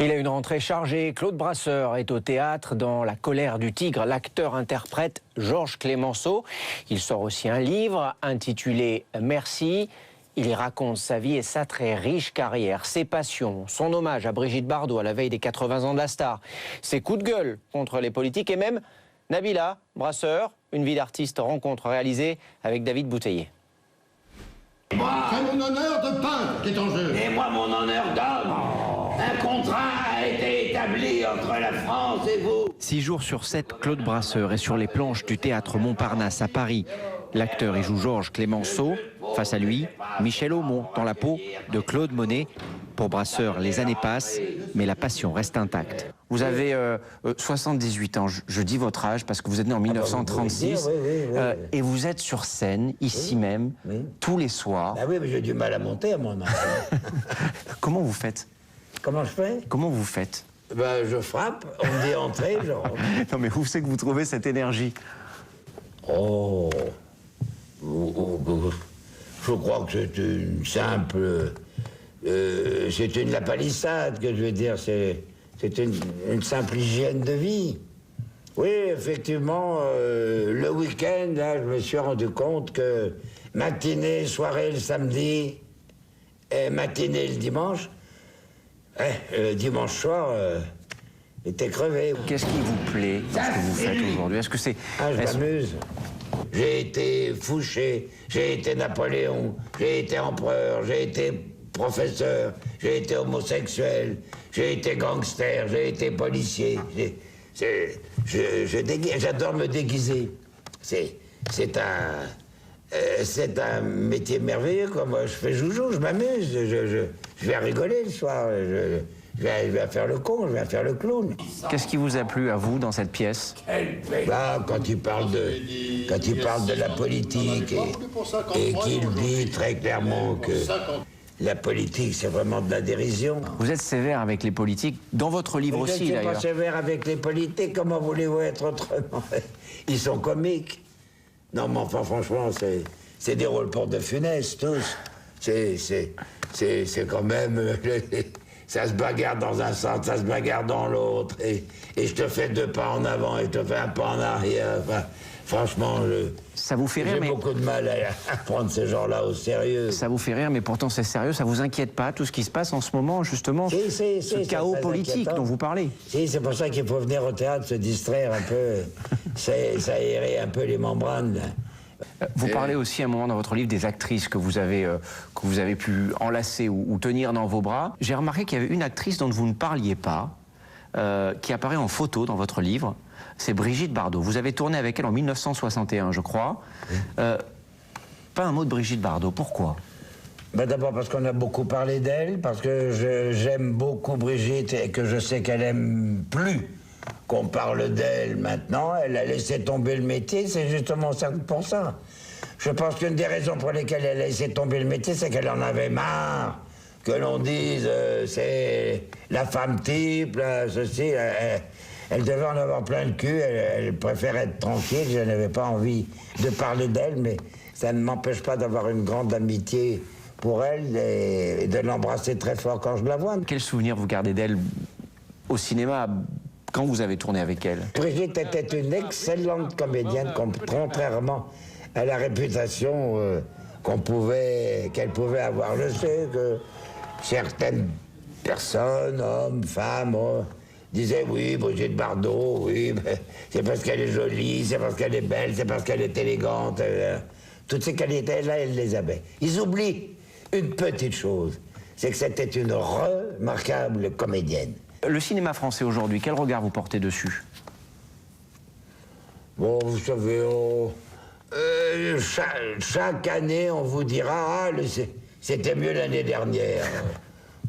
Il a une rentrée chargée. Claude Brasseur est au théâtre dans La colère du tigre. L'acteur interprète Georges Clemenceau. Il sort aussi un livre intitulé Merci. Il y raconte sa vie et sa très riche carrière, ses passions, son hommage à Brigitte Bardot à la veille des 80 ans de la star, ses coups de gueule contre les politiques et même Nabila Brasseur, une vie d'artiste rencontre réalisée avec David Bouteiller. Moi, c'est mon honneur de peintre qui est en jeu. Et moi, mon honneur d'homme. Un contrat a été établi entre la France et vous. 6 jours sur 7, Claude Brasseur est sur les planches du théâtre Montparnasse à Paris. L'acteur y joue Georges Clemenceau. Face à lui, Michel Aumont dans la peau de Claude Monet. Pour Brasseur, les années passent, mais la passion reste intacte. Vous avez 78 ans, je dis votre âge parce que vous êtes né en 1936, oui. et vous êtes sur scène, ici même, tous les soirs. Ah oui, mais j'ai du mal à monter à mon âge. Comment vous faites? Comment je fais? Comment vous faites? Ben, je frappe, on me dit entrer, genre. Non mais où c'est que vous trouvez cette énergie? Je crois que c'est une simple... c'est une la palissade, que je veux dire, c'est une simple hygiène de vie. Oui, effectivement, le week-end, là, je me suis rendu compte que matinée, soirée le samedi, et matinée le dimanche, le dimanche soir, j'étais crevé. Qu'est-ce qui vous plaît dans ce que vous faites aujourd'hui? Est-ce que c'est... Ah, je m'amuse. J'ai été Fouché, j'ai été Napoléon, j'ai été empereur, j'ai été professeur, j'ai été homosexuel, j'ai été gangster, j'ai été policier. J'adore me déguiser. C'est un métier merveilleux, quoi. Moi, je fais joujou, je m'amuse, je vais rigoler le soir, je vais faire le con, je vais faire le clown. Qu'est-ce qui vous a plu à vous dans cette pièce? Là, quand il parle de la politique et qu'il dit très clairement que la politique, c'est vraiment de la dérision. Vous êtes sévère avec les politiques, dans votre livre aussi, d'ailleurs. Je ne suis pas d'ailleurs. sévère avec les politiques, comment voulez-vous être autrement? Ils sont comiques. Non, mais enfin, franchement, c'est des rôles pour De Funès, tous. C'est quand même... Ça se bagarre dans un sens, ça se bagarre dans l'autre. Et je te fais 2 pas en avant et je te fais 1 pas en arrière. Enfin, franchement, ça vous fait rire, j'ai mais... beaucoup de mal à prendre ces gens-là au sérieux. Ça vous fait rire, mais pourtant c'est sérieux. Ça vous inquiète pas, tout ce qui se passe en ce moment, justement, ce chaos politique dont vous parlez? Si, c'est pour ça qu'il faut venir au théâtre, se distraire un peu, s'aérer un peu les membranes, là. Vous parlez aussi à un moment dans votre livre des actrices que vous avez pu enlacer ou tenir dans vos bras. J'ai remarqué qu'il y avait une actrice dont vous ne parliez pas, qui apparaît en photo dans votre livre. C'est Brigitte Bardot. Vous avez tourné avec elle en 1961, je crois. Pas un mot de Brigitte Bardot. Pourquoi? Ben d'abord parce qu'on a beaucoup parlé d'elle, parce que j'aime beaucoup Brigitte et que je sais qu'elle aime plus qu'on parle d'elle maintenant. Elle a laissé tomber le métier, c'est justement ça pour ça. Je pense qu'une des raisons pour lesquelles elle a laissé tomber le métier, c'est qu'elle en avait marre que l'on dise c'est la femme type, ceci. Elle devait en avoir plein le cul, elle préférait être tranquille, je n'avais pas envie de parler d'elle, mais ça ne m'empêche pas d'avoir une grande amitié pour elle et de l'embrasser très fort quand je la vois. Quel souvenir vous gardez d'elle au cinéma quand vous avez tourné avec elle? Brigitte était une excellente comédienne, contrairement à la réputation qu'elle pouvait avoir. Je sais que certaines personnes, hommes, femmes, disaient oui, Brigitte Bardot, oui, c'est parce qu'elle est jolie, c'est parce qu'elle est belle, c'est parce qu'elle est élégante. Toutes ces qualités-là, elle les avait. Ils oublient une petite chose, c'est que c'était une remarquable comédienne. Le cinéma français aujourd'hui, quel regard vous portez dessus? Bon, vous savez, chaque année, on vous dira « Ah, c'était mieux l'année dernière ».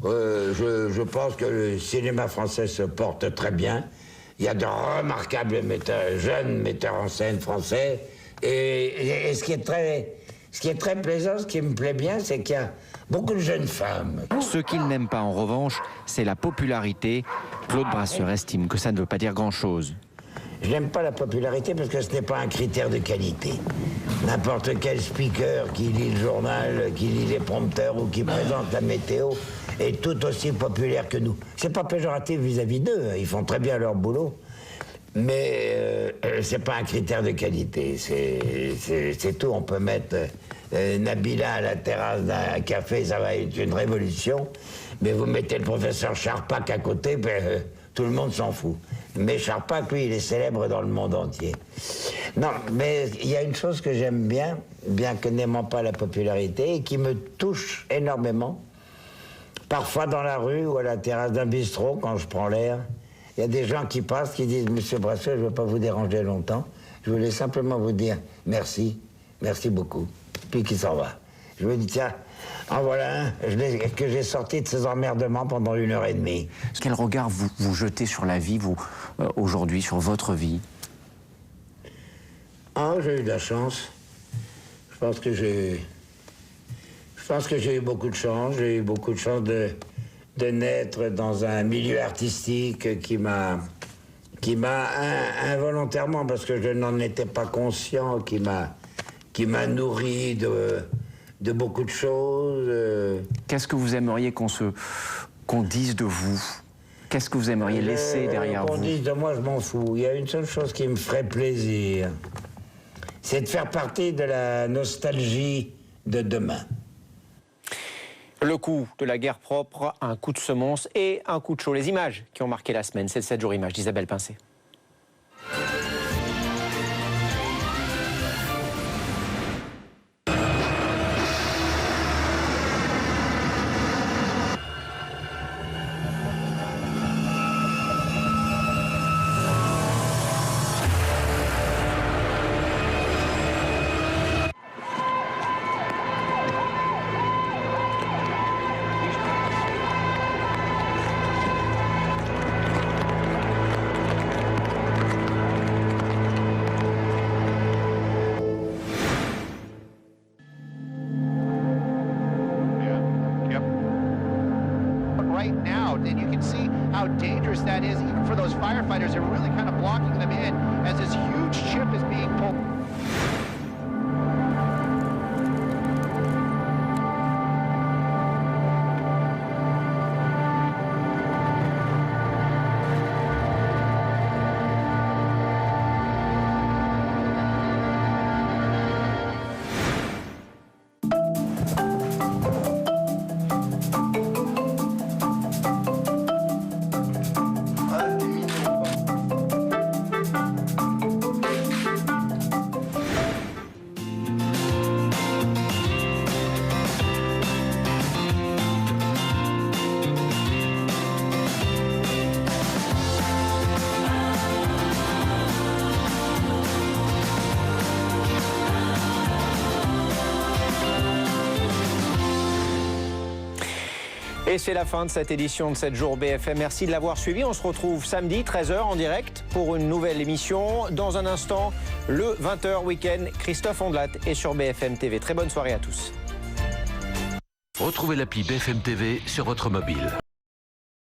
Je pense que le cinéma français se porte très bien. Il y a de remarquables jeunes metteurs en scène français. Et ce qui est très plaisant, ce qui me plaît bien, c'est qu'il y a beaucoup de jeunes femmes. Ce qu'il n'aime pas, en revanche, c'est la popularité. Claude Brasseur estime que ça ne veut pas dire grand-chose. Je n'aime pas la popularité parce que ce n'est pas un critère de qualité. N'importe quel speaker qui lit le journal, qui lit les prompteurs ou qui présente la météo est tout aussi populaire que nous. C'est pas péjoratif vis-à-vis d'eux, ils font très bien leur boulot. Mais c'est pas un critère de qualité, c'est tout. On peut mettre Nabila à la terrasse d'un café, ça va être une révolution. Mais vous mettez le professeur Charpak à côté, ben, tout le monde s'en fout. Mais Charpak, lui, il est célèbre dans le monde entier. Non, mais il y a une chose que j'aime bien, bien que n'aimant pas la popularité, et qui me touche énormément. Parfois dans la rue ou à la terrasse d'un bistrot, quand je prends l'air, il y a des gens qui passent, qui disent « Monsieur Brasseur, je ne veux pas vous déranger longtemps. Je voulais simplement vous dire merci, merci beaucoup. » Puis qui s'en va. Je me dis « Tiens, en voilà un que j'ai sorti de ses emmerdements pendant 1h30. » Quel regard vous jetez sur la vie, vous, aujourd'hui, sur votre vie? Ah, j'ai eu de la chance. Je pense que j'ai eu beaucoup de chance. J'ai eu beaucoup de chance de naître dans un milieu artistique qui m'a involontairement, parce que je n'en étais pas conscient, qui m'a nourri de beaucoup de choses. Qu'est-ce que vous aimeriez qu'on dise de vous? Qu'est-ce que vous aimeriez laisser derrière vous? Qu'on dise de moi, je m'en fous. Il y a une seule chose qui me ferait plaisir, c'est de faire partie de la nostalgie de demain. Le coup de la guerre propre, un coup de semonce et un coup de chaud. Les images qui ont marqué la semaine, c'est le 7 jours images d'Isabelle Pincé. Right now, and you can see how dangerous that is, even for those firefighters. They're really kind of blocking them in as this huge ship is being pulled. Et c'est la fin de cette édition de 7 jours BFM. Merci de l'avoir suivi. On se retrouve samedi, 13h en direct pour une nouvelle émission. Dans un instant, le 20h week-end, Christophe Ondelat est sur BFM TV. Très bonne soirée à tous. Retrouvez l'appli BFM TV sur votre mobile.